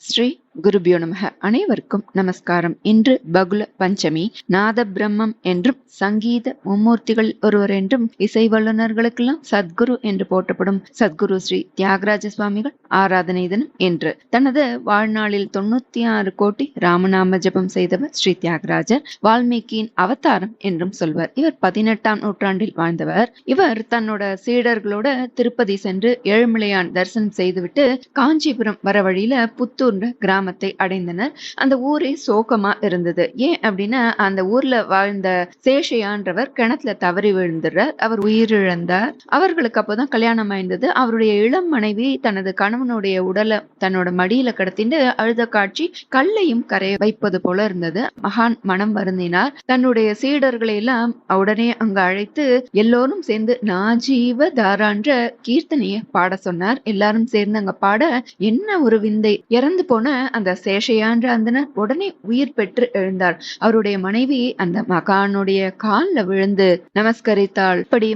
ஸ்ரீ குருபியோ நமக. அனைவருக்கும் நமஸ்காரம். இன்று பகுல பஞ்சமி. நாத பிரம்மம் என்றும் சங்கீத மும்மூர்த்திகள் ஒருவர் என்றும் இசை வல்லுநர்களுக்கெல்லாம் சத்குரு என்று போற்றப்படும் சத்குரு ஸ்ரீ தியாகராஜ சுவாமிகள் ஆராதனை தினம் என்று. தனது வாழ்நாளில் 96 கோடி ராமநாம ஜபம் செய்தவர் ஸ்ரீ தியாகராஜர். வால்மீகியின் அவதாரம் என்றும் சொல்வர். இவர் 18ஆம் நூற்றாண்டில் வாழ்ந்தவர். இவர் தன்னோட சீடர்களோட திருப்பதி சென்று ஏழுமலையான் தரிசனம் செய்துவிட்டு காஞ்சிபுரம் வர வழியில புத்தூர்ன்ற கிராமத்தை அடைந்தனர். அந்த ஊரே சோகமா இருந்தது. ஏன் அப்படின்னா, அந்த ஊர்ல வாழ்ந்த சேஷையான்றவர் கிணத்துல தவறி விழுந்துறார். அவர் உயிரிழந்தார். அவர்களுக்கு அப்போதான் கல்யாணம் ஆயிருந்தது. அவருடைய இளம் மனைவி தனது கணவனுடைய உடலை தன்னோட மடியில கடத்திட்டு அழுத காட்சி கல்லையும் கரைய வைப்பது போல இருந்தது. மகான் மனம் வருந்தினார். தன்னுடைய சீடர்களை எல்லாம் உடனே அங்கு அழைத்து எல்லோரும் சேர்ந்து நாஜீவ தாரான்ற கீர்த்தனையை பாட சொன்னார். எல்லாரும் சேர்ந்து அங்க பாட என்ன ஒரு விந்தை! இறந்து போன அந்த சேஷையான்ற அந்தனர் உடனே உயிர் பெற்று எழுந்தார். அவருடைய மனைவி அந்த மகானுடைய கால்ல விழுந்து நமஸ்கரித்தாள். இப்படி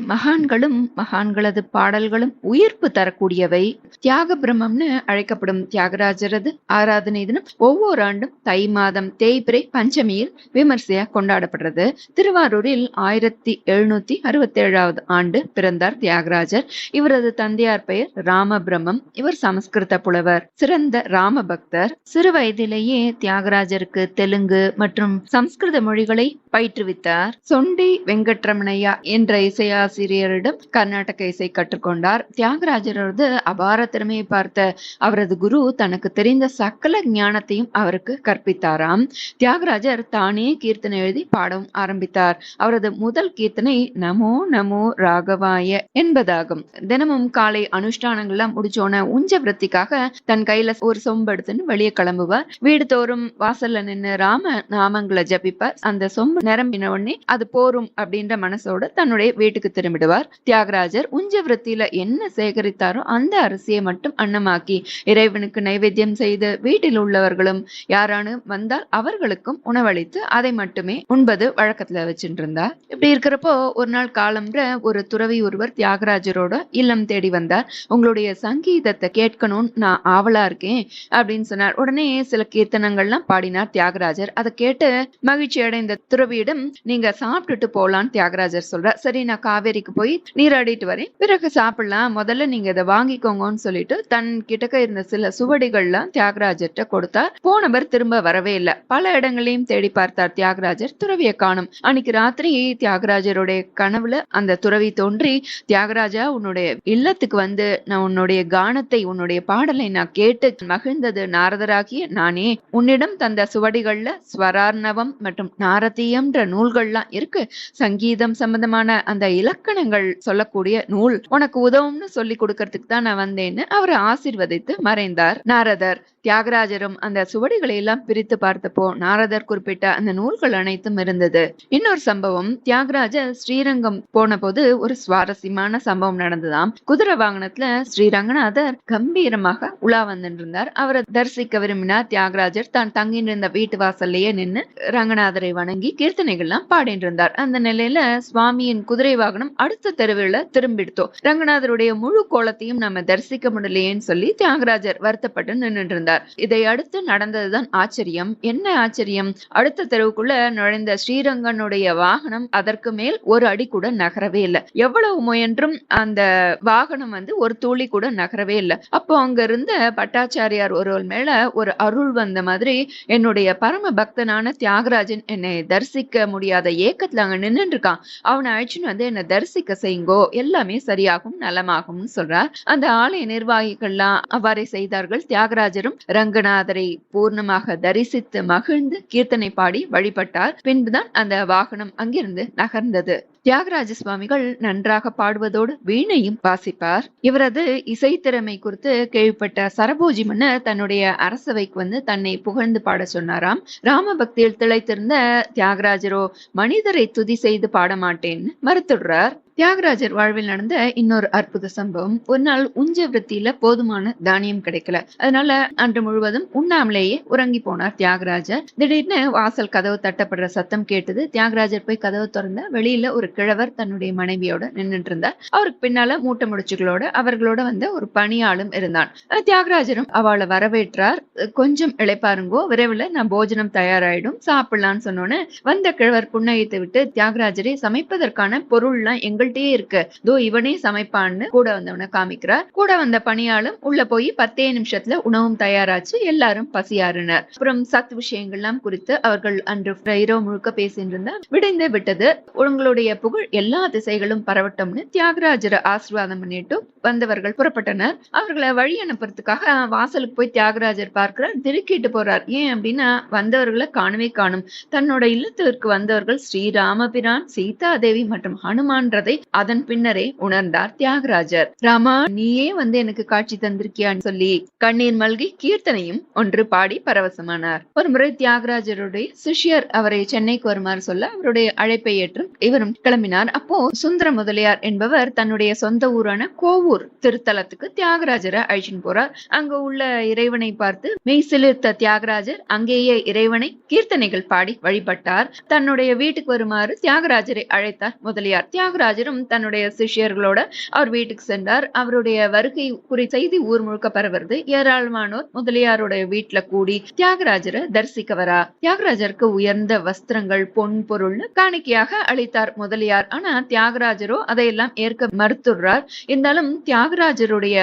மகான்களது பாடல்களும் உயிர்ப்பு தரக்கூடியவை. தியாக பிரம்மம்னு அழைக்கப்படும் தியாகராஜரது ஆராதனை தினம் ஒவ்வொரு ஆண்டும் தை மாதம் தேய்பிறை பஞ்சமியில் விமர்சையா கொண்டாடப்படுறது. திருவாரூரில் 1767 ஆண்டு பிறந்தார் தியாகராஜர். இவரது தந்தையார் பெயர் ராமபிரம்மம். இவர் சமஸ்கிருத புலவர், சிறந்த ராம பக்தர். சிறு வயதிலேயே தியாகராஜருக்கு தெலுங்கு மற்றும் சம்ஸ்கிருத மொழிகளை பயிற்றுவித்தார். சொண்டி வெங்கட்ரமணையா என்ற இசையாசிரியரிடம் கர்நாடக இசை கற்றுக்கொண்டார். தியாகராஜரது அபார திறமையை பார்த்த அவரது குரு தனக்கு தெரிந்த சகல ஞானத்தையும் அவருக்கு கற்பித்தாராம். தியாகராஜர் தானே கீர்த்தனை எழுதி பாடவும் ஆரம்பித்தார். அவரது முதல் கீர்த்தனை நமோ நமோ ராகவாய என்பதாகும். தினமும் காலை அனுஷ்டானங்கள்லாம் முடிச்சோன உஞ்ச விருத்திக்காக தன் கையில ஒரு சொம்பு எடுத்துன்னு வெளியே கிளம்புவார். வீடு தோறும் வாசல்ல நின்று ராம நாமங்களை ஜபிப்பார். அந்த சொம்பு நிரம்பின உடனே அது போரும் அப்படின்ற மனசோட தன்னுடைய வீட்டுக்கு திரும்பிடுவார். தியாகராஜர் உஞ்ச விருத்தியில என்ன சேகரித்தாரோ அந்த அரிசியை மட்டும் அன்னமாக்கி இறைவனுக்கு நைவேத்தியம் செய்து வீட்டில் உள்ளவர்களும் யாரானு வந்தால் அவர்களுக்கும் உணவளித்து அதை மட்டுமே உண்பது வழக்கத்துல வச்சுட்டு இருந்தார். இப்படி இருக்கிறப்போ ஒரு நாள் காலம்ன்ற ஒரு துறவி ஒருவர் தியாகராஜரோட இல்லம் தேடி வந்தார். உங்களுடைய சங்கீதத்தை கேட்கணும்னு நான் ஆவலா இருக்கேன் அப்படின்னு சொன்னார். உடனே சில கீர்த்தனங்கள்லாம் பாடினார் தியாகராஜர். அதை கேட்டு மகிழ்ச்சி அடைந்த துறவியிடம் நீங்க சாப்பிட்டுட்டு போலான்னு தியாகராஜர் சொல்றார். சரி, நான் காவேரிக்கு போய் நீராடிட்டு வரேன், பிறகு சாப்பிடலாம், முதல்ல நீங்க இதை வாங்கிக்கோங்கன்னு சொல்லிட்டு தன் கிட்டக்க இருந்த சில சுவடிகள்லாம் தியாகராஜர்கிட்ட கொடுத்தார். போனவர் திரும்ப வரவே இல்லை. பல இடங்களையும் தேடி பார்த்தார் தியாகராஜர். துறவியை காணும். அன்னைக்கு ராத்திரி தியாகராஜருடைய கனவுல அந்த துறவி தோன்றி, தியாகராஜா, உன்னுடைய இல்லத்துக்கு வந்து நான் உன்னுடைய கானத்தை உன்னுடைய பாடலை நான் கேட்டு மகிழ்ந்தது நாரதராகிய நானே. உன்னிடம் தந்த சுவடிகள்ல ஸ்வரார்ணவம் மற்றும் நாரதீயம்ன்ற நூல்கள்லாம் இருக்கு. சங்கீதம் சம்பந்தமான அந்த இலக்கணங்கள் சொல்லக்கூடிய நூல் உனக்கு உதவும்னு சொல்லி கொடுக்கறதுக்கு தான் நான் வந்தேன்னு அவரை ஆசீர்வதித்து மறைந்தார் நாரதர். தியாகராஜரும் அந்த சுவடிகளை எல்லாம் பிரித்து பார்த்தப்போ நாரதர் குறிப்பிட்ட அந்த நூல்கள் அனைத்தும் இருந்தது. இன்னொரு சம்பவம், தியாகராஜர் ஸ்ரீரங்கம் போன போது ஒரு சுவாரஸ்யமான சம்பவம் நடந்ததாம். குதிரை வாகனத்துல ஸ்ரீ ரங்கநாதர் கம்பீரமாக உலா வந்துட்டு இருந்தார். அவரை தரிசிக்க விரும்பினார் தியாகராஜர். தான் தங்கிட்டு இருந்த வீட்டு வாசல்லையே நின்று ரங்கநாதரை வணங்கி கீர்த்தனைகள்லாம் பாடிட்டு இருந்தார். அந்த நிலையில சுவாமியின் குதிரை வாகனம் அடுத்த தெருவில் திரும்பிடுத்தோம். ரங்கநாதருடைய முழு கோலத்தையும் நம்ம தரிசிக்க முடியலையேன்னு சொல்லி தியாகராஜர் வருத்தப்பட்டு நின்று இருந்தார். இதை அடுத்து நடந்ததுதான் ஆச்சரியம். என்ன ஆச்சரியம்? அடுத்த தெருவுக்குள்ள நுழைந்த ஸ்ரீரங்கனுடைய வாகனம் அதற்கு மேல் ஒரு அடி கூட நகரவே இல்லை. எவ்வளவு முயன்றும் அந்த வாகனம் ஒரு துளி கூட நகரவே இல்லை. அப்போ அங்க இருந்த பட்டாச்சாரியார் ஒருவர் மேல ஒரு அருள் வந்த மாதிரி, என்னுடைய பரம பக்தனான தியாகராஜன் என்னை தரிசிக்க முடியாத ஏக்கத்துல அங்க நின்று இருக்கான், அவனை அழைச்சுன்னு என்னை தரிசிக்க செய்யுங்கோ, எல்லாமே சரியாகும் நலமாகும் சொல்றார். அந்த ஆலய நிர்வாகிகள்லாம் அவ்வாறே செய்தார்கள். தியாகராஜரும் ரங்கநாதரை பூர்ணமாக தரிசித்து மகிழ்ந்து கீர்த்தனை பாடி வழிபட்டார். பின்புதான் அந்த வாகனம் அங்கிருந்து நகர்ந்தது. தியாகராஜ சுவாமிகள் நன்றாக பாடுவதோடு வீணையும் வாசிப்பார். இவரது இசை திறமை குறித்து கேள்விப்பட்ட சரபோஜி மன்னர் தன்னுடைய அரசவைக்கு தன்னை புகழ்ந்து பாட சொன்னாராம். ராம பக்தியில் திளைத்திருந்த தியாகராஜரோ மனிதரை துதி செய்து பாட மாட்டேன்னு மறுத்துடுறார். தியாகராஜர் வாழ்வில் நடந்த இன்னொரு அற்புத சம்பவம், ஒரு நாள் உஞ்ச விருத்தியில போதுமான தானியம் கிடைக்கல. அதனால அன்று முழுவதும் உண்ணாமலேயே உறங்கி போனார் தியாகராஜர். திடீர்னு வாசல் கதவு தட்டப்படுற சத்தம் கேட்டது. தியாகராஜர் போய் கதவு திறந்தா வெளியில ஒரு கிழவர் தன்னுடைய மனைவியோட நின்னுட்டு இருந்தார். அவருக்கு பின்னால மூட்டை முடிச்சுகளோட அவர்களோட வந்த ஒரு பணியாளும் இருந்தான். தியாகராஜரும் அவளை வரவேற்றார். கொஞ்சம் இளைப்பாருங்கோ, விரைவில் நான் போஜனம் தயாராயிடும், சாப்பிடலான்னு சொன்னோன்னு வந்த கிழவர் புன்னகைத்து விட்டு, தியாகராஜரே சமைப்பதற்கான பொருள்லாம் எங்கள்கிட்டயே இருக்கு, தோ இவனே சமைப்பான்னு கூட வந்தவனை காமிக்கிறார். கூட வந்த பணியாளும் உள்ள போய் 10 நிமிஷத்துல உணவும் தயாராச்சு. எல்லாரும் பசியாறினர். அப்புறம் சத் விஷயங்கள்லாம் குறித்து அவர்கள் அன்று இரவு முழுக்க பேசிட்டு இருந்தார். விடைந்து விட்டது. உங்களுடைய புகழ் எல்லா திசைகளும் பரவட்டும்னு தியாகராஜரை ஆசீர்வாதம் பண்ணிட்டு வந்தவர்கள் புறப்பட்டனர். அவர்களை வழி அனுப்புறதுக்காக வாசலுக்கு போய் தியாகராஜர் பார்க்கிறார். திருக்கிட்டு போறார். ஏன் அப்படின்னா வந்தவர்களை காணவே காணும். தன்னோட இல்லத்திற்கு வந்தவர்கள் ஸ்ரீராமபிரான், சீதா தேவி மற்றும் ஹனுமான்றதை அதன் பின்னரே உணர்ந்தார் தியாகராஜர். ராமா, நீயே வந்து எனக்கு காட்சி தந்திருக்கியான்னு சொல்லி கண்ணீர் மல்கி கீர்த்தனையும் ஒன்று பாடி பரவசமானார். ஒரு முறை தியாகராஜருடைய சிஷ்யர் அவரை சென்னைக்கு வருமாறு சொல்ல அவருடைய அழைப்பை ஏற்றும் இவரும் கிளம்பினார். அப்போ சுந்தர முதலியார் என்பவர் தன்னுடைய சொந்த ஊரான கோவூர் திருத்தலத்துக்கு தியாகராஜரை அழைச்சின்னு போறார். அங்க உள்ள இறைவனை பார்த்து மெய் சிலிர்த்த தியாகராஜர் அங்கேயே இறைவனை கீர்த்தனைகள் பாடி வழிபட்டார். தன்னுடைய வீட்டுக்கு வருமாறு தியாகராஜரை அழைத்தார் முதலியார். தியாகராஜரும் தன்னுடைய சிஷ்யர்களோட அவர் வீட்டுக்கு சென்றார். அவருடைய வருகை குறித்த செய்தி ஊர் முழுக்க பரவுறது. ஏராளமானோர் முதலியாருடைய வீட்டுல கூடி தியாகராஜரை தரிசிக்க வரா. தியாகராஜருக்கு உயர்ந்த வஸ்திரங்கள், பொன் பொருள்னு காணிக்கையாக அளித்தார் முதலியார். ஆனா தியாகராஜரோ அதையெல்லாம் ஏற்க மறுத்துடுறார். இருந்தாலும் தியாகராஜருடைய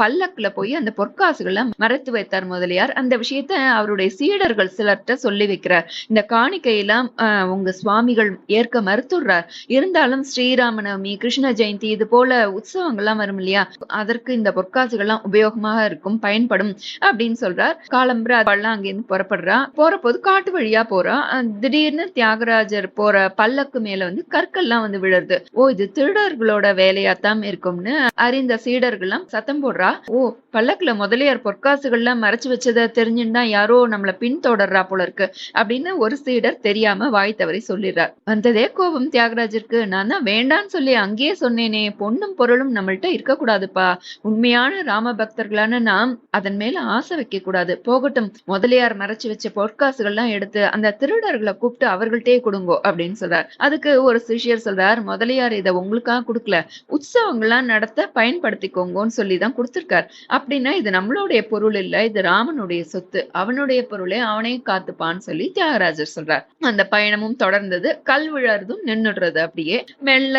பல்லக்குல போய் அந்த பொற்காசுகளை மறைத்து வைத்தார் முதலியார். அந்த விஷயத்த அவருடைய சீடர்கள் சிலர்கிட்ட சொல்லி வைக்கிறார். இந்த காணிக்கையெல்லாம் உங்க சுவாமிகள் ஏற்க மறுத்துடுறார். இருந்தாலும் ஸ்ரீராமநவமி, கிருஷ்ண ஜெயந்தி இது போல உற்சவங்கள்லாம் வரும் இல்லையா, அதற்கு இந்த பொற்காசுகள்லாம் உபயோகமாக இருக்கும், பயன்படும் அப்படின்னு சொல்றார். காலம்புற அங்கிருந்து புறப்படுறா. போற போது காட்டு வழியா போறா. திடீர்னு தியாகராஜர் போற பல்லக்கு மேல வந்து கற்கள்லாம் வந்து விழுறது. ஓ, இது திருடர்களோட வேலையாத்தான் இருக்கும்னு அறிந்த சீடர்கள்லாம் சத்தம் போடுறா. ஓ, பல்லக்குல முதலியார் பொற்காசுகள்லாம் மறைச்சு வச்சதை தெரிஞ்சுன்னா யாரோ நம்மள பின்தொடர்றா போல இருக்கு அப்படின்னு ஒரு சீடர் தெரியாம வாய் தவறி சொல்லிடுறார். வந்ததே கோபம் தியாகராஜருக்கு. நான் தான் வேண்டான்னு சொல்லி அங்கேயே சொன்னேனே, பொண்ணும் பொருளும் நம்மள்ட்ட இருக்கக்கூடாதுப்பா. உண்மையான ராம பக்தர்களான நாம் அதன் மேல ஆசை வைக்க கூடாது. போகட்டும், முதலியார் மறைச்சு வச்ச பொற்காசுகள்லாம் எடுத்து அந்த திருடர்களை கூப்பிட்டு அவர்கள்ட்டே கொடுங்கோ அப்படின்னு சொல்றார். அதுக்கு ஒரு சிஷ்யர் சொல்றார், முதலியார் இதை உங்களுக்காக கொடுக்கல, உற்சவங்கள்லாம் நடத்த பயன்படுத்திக்கோங்கன்னு சொல்லிதான் கொடுத்திருக்கார். அப்படின்னா இது நம்மளுடைய பொருள் இல்ல, இது ராமனுடைய சொத்து, அவனுடைய பொருளை அவனே காத்துப்பான்னு சொல்லி தியாகராஜர் சொல்றார். அந்த பயணமும் தொடர்ந்தது. கல் விழறதும் நின்னுடுறது. அப்படியே மெல்ல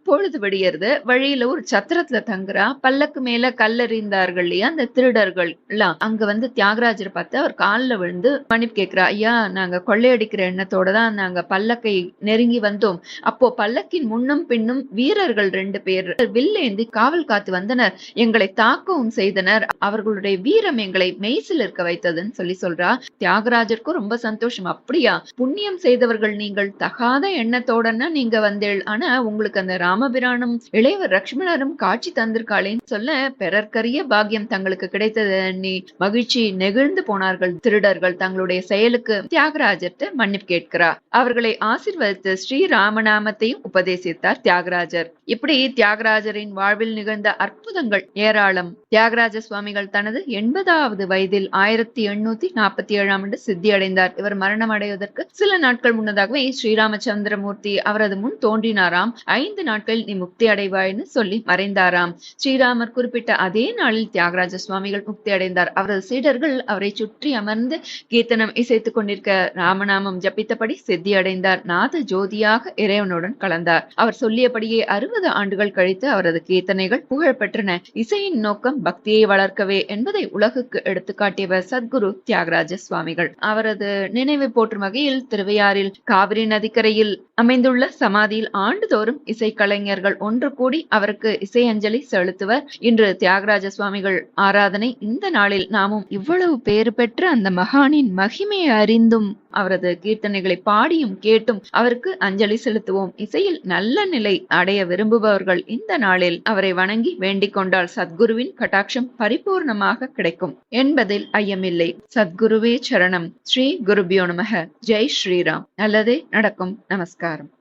பொழுது விடியறது. வழியில ஒரு சத்திரத்துல தங்குறா. பல்லக்கு மேல கல்லெறிந்தார்கள் இல்லையா அந்த திருடர்கள் எல்லாம், அங்க வந்து தியாகராஜர் பார்த்து அவர் காலில் விழுந்து மன்னிப்பு கேட்கிறா. ஐயா, நாங்க கொள்ளையடிக்கிற எண்ணத்தோட தான் நாங்க பல்லக்கை நெருங்கி வந்தோம். அப்போ பல்லக்கின் முன்னும் பின்னும் வீரர்கள் 2 பேர் வில்லேந்தி காவல் காத்து வந்தனர். எங்களை தாக்கவும் செய்தனர். அவர்களுடைய வீரம் எங்களை மெய்சில் இருக்க வைத்ததுன்னு சொல்லி சொல்றா. தியாகராஜருக்கும் ரொம்ப சந்தோஷம். அப்படியா, புண்ணியம் செய்தவர்கள் நீங்கள், தகாத எண்ணத்தோடனா நீங்க வந்தேள், ஆனா உங்களுக்கு அந்த ராமபிரானும் இளையவர் லட்சுமணரும் காட்சி தந்திருக்காளேன்னு சொல்ல பிறர்க்கரிய பாக்கியம் தங்களுக்கு கிடைத்தது எண்ணி மகிழ்ச்சி நெகிழ்ந்து போனார்கள் திருடர்கள். தங்களுடைய செயலுக்கு தியாகராஜர்ட்ட மன்னிப்பு கேட்கிறார். அவர்களை ஆசீர்வதித்து ஸ்ரீராமநாமத்தையும் உபதேசித்தார் தியாகராஜர். இப்படி தியாகராஜரின் வாழ்வில் நிகழ்ந்த அற்புதங்கள் ஏராளம். தியாகராஜ சுவாமிகள் தனது 80வது வயதில் 1847 சித்தி அடைந்தார். இவர் மரணம் அடைவதற்கு சில நாட்கள் முன்னதாகவே ஸ்ரீராமச்சந்திரமூர்த்தி அவரது முன் தோன்றினாராம். 5 நாட்களில் நீ முக்தி அடைவாய்னு சொல்லி மறைந்தாராம். ஸ்ரீராமர் குறிப்பிட்ட அதே நாளில் தியாகராஜ சுவாமிகள் முக்தி அடைந்தார். அவரது சீடர்கள் அவரை சுற்றி அமர்ந்து கீர்த்தனம் இசைத்துக் கொண்டிருக்க ராமநாமம் ஜபித்தபடி சித்தி அடைந்தார். நாத ஜோதியாக இறைவனுடன் கலந்தார். அவர் சொல்லியபடியே 60 ஆண்டுகள் கழித்து அவரது கீர்த்தனைகள் புகழ் பெற்றன. இசையின் நோக்கம் பக்தியை வளர்க்கவே என்பதை உலகுக்கு எடுத்துக்காட்டியவர் சத்குரு தியாகராஜ சுவாமிகள். அவரது நினைவை போற்றும் வகையில் திருவையாறில் காவிரி நதிக்கரையில் அமைந்துள்ள சமாதியில் ஆண்டுதோறும் இசைக்கலைஞர்கள் ஒன்று கூடி அவருக்கு இசை அஞ்சலி செலுத்துவர். இன்று தியாகராஜ சுவாமிகள் ஆராதனை. இந்த நாளில் நாமும் இவ்வளவு பேறு பெற்ற அந்த மகானின் மகிமையை அறிந்தும் அவரது கீர்த்தனைகளை பாடியும் கேட்டும் அவருக்கு அஞ்சலி செலுத்துவோம். இசையில் நல்ல நிலை அடைய விரும்புபவர்கள் இந்த நாளில் அவரை வணங்கி வேண்டிக் கொண்டால் சத்குருவின் கட்டாட்சம் பரிபூர்ணமாக கிடைக்கும் என்பதில் ஐயமில்லை. சத்குருவே சரணம். ஸ்ரீ குருபியோ நமக. ஜெய் ஸ்ரீராம். நல்லதே நடக்கும். நமஸ்காரம்.